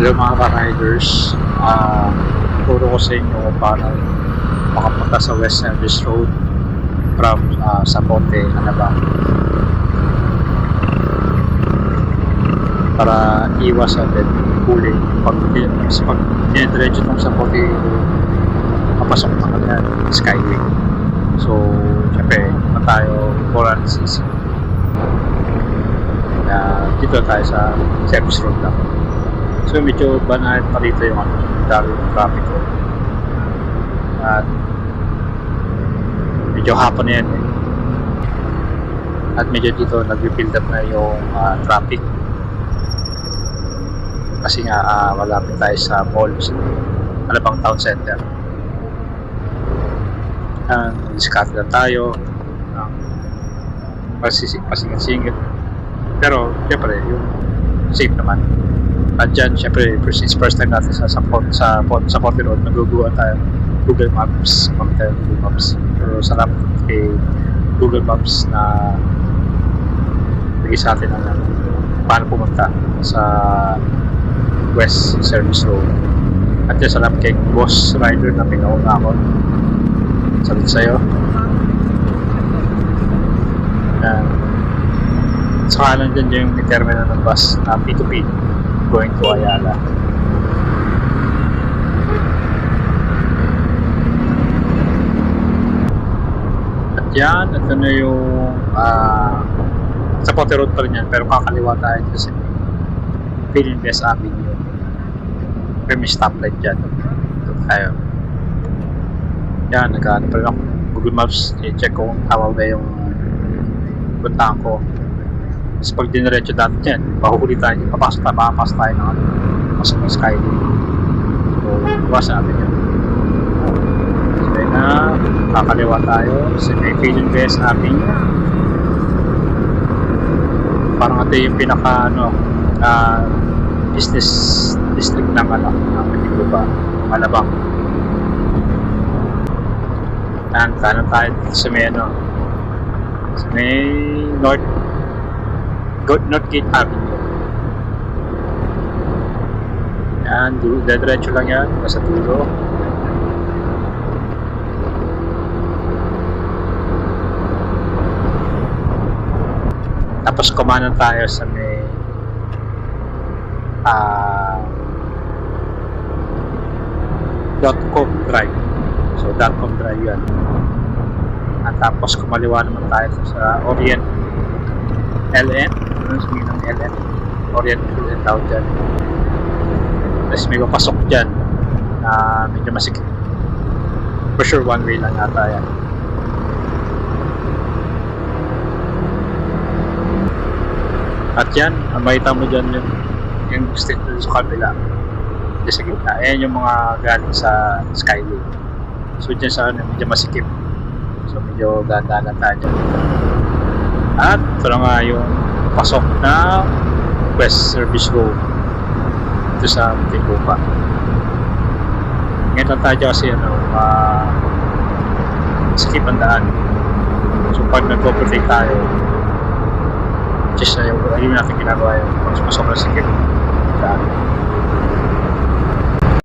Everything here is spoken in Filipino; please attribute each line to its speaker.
Speaker 1: Hello mga ka-riders, turo ko sa inyo kung paano makapunta sa West Service Road from Zapote, Alabang, para iwas agad huli pag diretso itong Zapote papasok na agad Skyway. So syempre pa tayo 400cc na dito tayo sa service road lang. So medyo banal pa rito yung dami ng traffic ko. At medyo hapon na yan eh. At medyo dito nag-build up na yung traffic. Kasi nga malapit tayo sa mall, sa Alabang Town Center. Discard lang tayo ng pasingat-singit. Pero syempre yung safe naman. At dyan, syempre, first time natin sa Zapote Road, naguguhan tayo Google Maps, gamit tayo Google Maps. Pero salamat kay Google Maps na bigay sa atin ng paano pumunta sa West Service Road. At dyan, salamat kay Boss Rider na pinauna ako. Salut sa'yo. Saka lang dyan yung terminal ng bus na P2P going to Ayala. At yan, ito na yung Zapote Road pa rin yan, pero kakaliwa tayo dito sa Philinvest Avenue. Pero may stoplight dyan. Ito tayo. Yan, nag-ano pa rin ako Google Maps, i-check kung tama ba yung puntahan ko. Tapos pag diniretso dati dyan, mahuli tayo, papasok tayo ng pasok ng Skyway. So, iwasan natin yun. So, yun na, kakaliwa tayo sa may Philinvest Avenue. Parang ito yung pinaka, business district ng Manila, Alabang. Yan, kanan tayo sa may, sa may Northgate Avenue. Yan, diretso lang yan, nasa dulo. Tapos kumanan tayo sa may .com Drive. So .com Drive yan. At tapos kumaliwa naman tayo sa Orient LN. Ano sabihin ng LN? Orient LN tawag dyan. Tapos may papasok dyan na medyo masikip. For sure one way lang yata yan. At yan, makita mo dyan yung street doon sa kabila. Dyan sa gitna. Ayan yung mga galing sa Skyway. So dyan sa medyo masikip. So medyo ganda lang tayo dyan. At ito na nga yung pasok na West Service Road ito sa Muntinlupa. Ngayon lang tayo kasi skip ang daan. So pag nag-overtake tayo, just na yung hindi natin ginagawa yung pasok na skip daan.